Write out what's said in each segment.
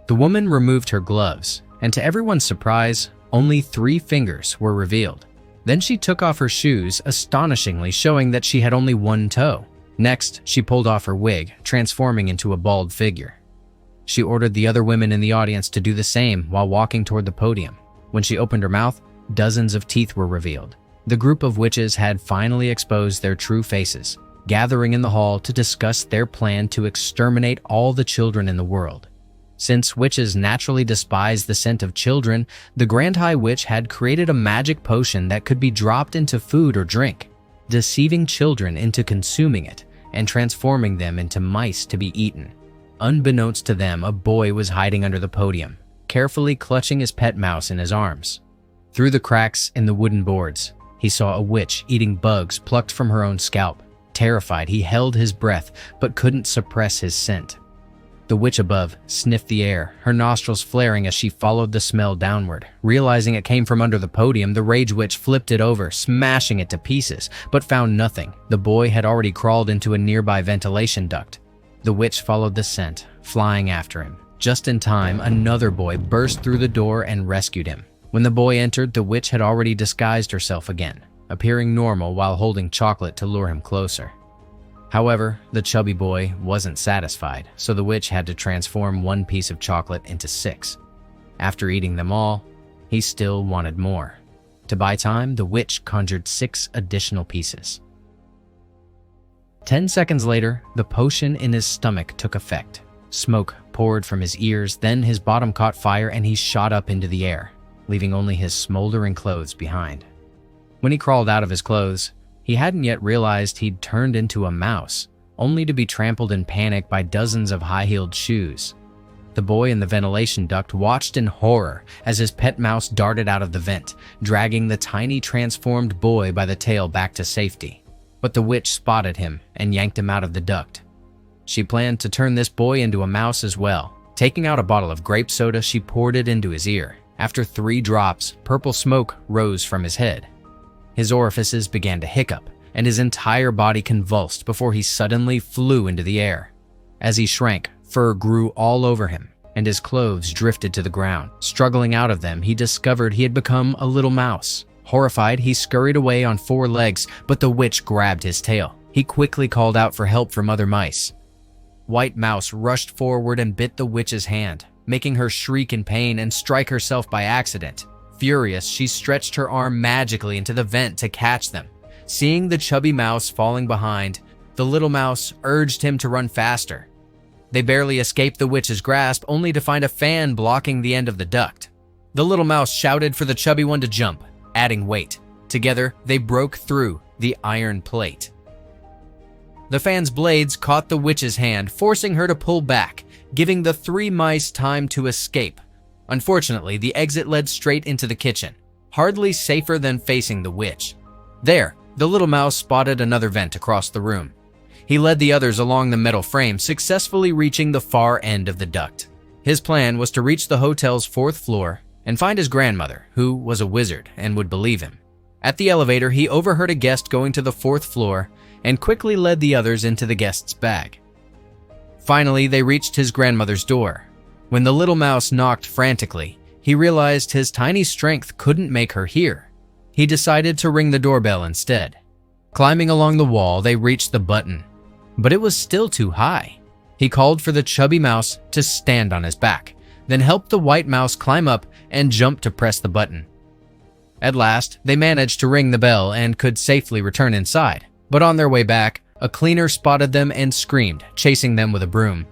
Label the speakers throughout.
Speaker 1: The woman removed her gloves, and to everyone's surprise, only 3 fingers were revealed. Then she took off her shoes, astonishingly showing that she had only 1 toe. Next, she pulled off her wig, transforming into a bald figure. She ordered the other women in the audience to do the same while walking toward the podium. When she opened her mouth, dozens of teeth were revealed. The group of witches had finally exposed their true faces, gathering in the hall to discuss their plan to exterminate all the children in the world. Since witches naturally despise the scent of children, the Grand High Witch had created a magic potion that could be dropped into food or drink, deceiving children into consuming it and transforming them into mice to be eaten. Unbeknownst to them, a boy was hiding under the podium, carefully clutching his pet mouse in his arms. Through the cracks in the wooden boards, he saw a witch eating bugs plucked from her own scalp. Terrified, he held his breath but couldn't suppress his scent. The witch above sniffed the air, her nostrils flaring as she followed the smell downward. Realizing it came from under the podium, the rage witch flipped it over, smashing it to pieces, but found nothing. The boy had already crawled into a nearby ventilation duct. The witch followed the scent, flying after him. Just in time, another boy burst through the door and rescued him. When the boy entered, the witch had already disguised herself again, appearing normal while holding chocolate to lure him closer. However, the chubby boy wasn't satisfied, so the witch had to transform 1 piece of chocolate into 6. After eating them all, he still wanted more. To buy time, the witch conjured 6 additional pieces. 10 seconds later, the potion in his stomach took effect. Smoke poured from his ears, then his bottom caught fire and he shot up into the air, leaving only his smoldering clothes behind. When he crawled out of his clothes, he hadn't yet realized he'd turned into a mouse, only to be trampled in panic by dozens of high-heeled shoes. The boy in the ventilation duct watched in horror as his pet mouse darted out of the vent, dragging the tiny transformed boy by the tail back to safety. But the witch spotted him and yanked him out of the duct. She planned to turn this boy into a mouse as well. Taking out a bottle of grape soda, she poured it into his ear. After 3 drops, purple smoke rose from his head. His orifices began to hiccup, and his entire body convulsed before he suddenly flew into the air. As he shrank, fur grew all over him, and his clothes drifted to the ground. Struggling out of them, he discovered he had become a little mouse. Horrified, he scurried away on 4 legs, but the witch grabbed his tail. He quickly called out for help from other mice. White Mouse rushed forward and bit the witch's hand, making her shriek in pain and strike herself by accident. Furious, she stretched her arm magically into the vent to catch them. Seeing the chubby mouse falling behind, the little mouse urged him to run faster. They barely escaped the witch's grasp, only to find a fan blocking the end of the duct. The little mouse shouted for the chubby one to jump, adding weight. Together, they broke through the iron plate. The fan's blades caught the witch's hand, forcing her to pull back, giving the 3 mice time to escape. Unfortunately, the exit led straight into the kitchen, hardly safer than facing the witch. There, the little mouse spotted another vent across the room. He led the others along the metal frame, successfully reaching the far end of the duct. His plan was to reach the hotel's 4th floor and find his grandmother, who was a wizard and would believe him. At the elevator, he overheard a guest going to the 4th floor and quickly led the others into the guest's bag. Finally, they reached his grandmother's door. When the little mouse knocked frantically, he realized his tiny strength couldn't make her hear. He decided to ring the doorbell instead. Climbing along the wall, they reached the button, but it was still too high. He called for the chubby mouse to stand on his back, then helped the white mouse climb up and jump to press the button. At last, they managed to ring the bell and could safely return inside, but on their way back, a cleaner spotted them and screamed, chasing them with a broom.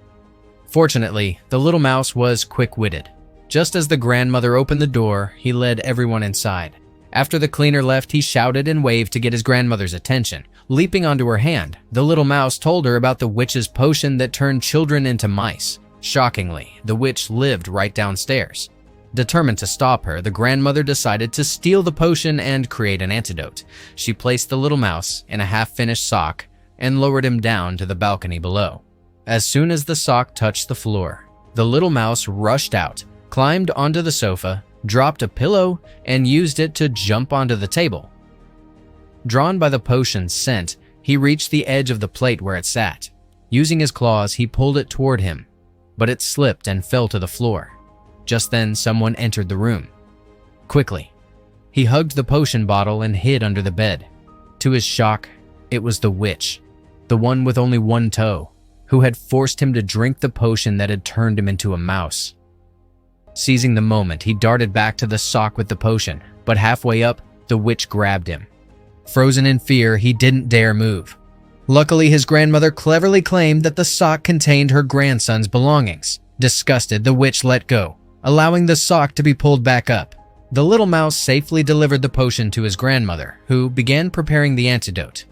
Speaker 1: Fortunately, the little mouse was quick-witted. Just as the grandmother opened the door, he led everyone inside. After the cleaner left, he shouted and waved to get his grandmother's attention. Leaping onto her hand, the little mouse told her about the witch's potion that turned children into mice. Shockingly, the witch lived right downstairs. Determined to stop her, the grandmother decided to steal the potion and create an antidote. She placed the little mouse in a half-finished sock and lowered him down to the balcony below. As soon as the sock touched the floor, the little mouse rushed out, climbed onto the sofa, dropped a pillow, and used it to jump onto the table. Drawn by the potion's scent, he reached the edge of the plate where it sat. Using his claws, he pulled it toward him. but it slipped and fell to the floor. Just then, someone entered the room. Quickly, he hugged the potion bottle and hid under the bed. To his shock, it was the witch, the one with only one toe, who had forced him to drink the potion that had turned him into a mouse. Seizing the moment, he darted back to the sock with the potion, but halfway up, the witch grabbed him. Frozen in fear, he didn't dare move. Luckily, his grandmother cleverly claimed that the sock contained her grandson's belongings. Disgusted, the witch let go, allowing the sock to be pulled back up. The little mouse safely delivered the potion to his grandmother, who began preparing the antidote.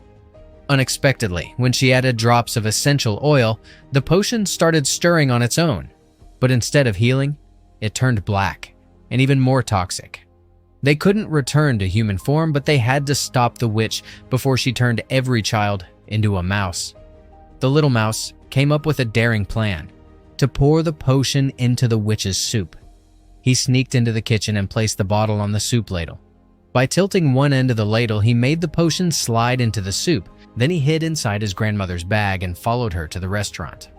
Speaker 1: Unexpectedly, when she added drops of essential oil, the potion started stirring on its own. But instead of healing, it turned black and even more toxic. They couldn't return to human form, but they had to stop the witch before she turned every child into a mouse. The little mouse came up with a daring plan: to pour the potion into the witch's soup. He sneaked into the kitchen and placed the bottle on the soup ladle. By tilting one end of the ladle, he made the potion slide into the soup. Then he hid inside his grandmother's bag and followed her to the restaurant.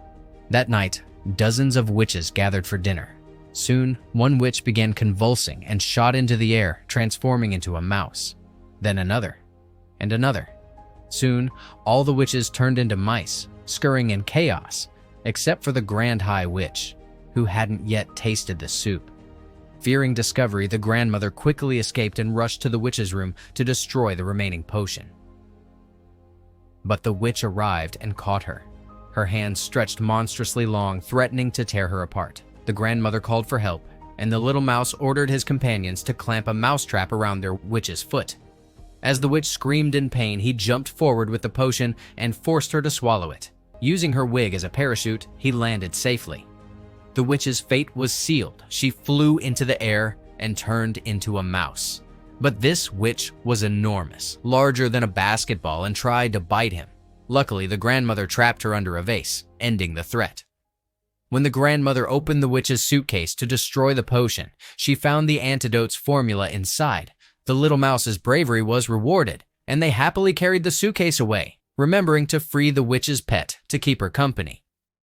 Speaker 1: That night, dozens of witches gathered for dinner. Soon, one witch began convulsing and shot into the air, transforming into a mouse. Then another, and another. Soon, all the witches turned into mice, scurrying in chaos, except for the Grand High Witch, who hadn't yet tasted the soup. Fearing discovery, the grandmother quickly escaped and rushed to the witch's room to destroy the remaining potion. But the witch arrived and caught her. Her hands stretched monstrously long, threatening to tear her apart. The grandmother called for help, and the little mouse ordered his companions to clamp a mousetrap around their witch's foot. As the witch screamed in pain, he jumped forward with the potion and forced her to swallow it. Using her wig as a parachute, he landed safely. The witch's fate was sealed. She flew into the air and turned into a mouse. But this witch was enormous, larger than a basketball, and tried to bite him. Luckily, the grandmother trapped her under a vase, ending the threat. When the grandmother opened the witch's suitcase to destroy the potion, she found the antidote's formula inside. The little mouse's bravery was rewarded, and they happily carried the suitcase away, remembering to free the witch's pet to keep her company.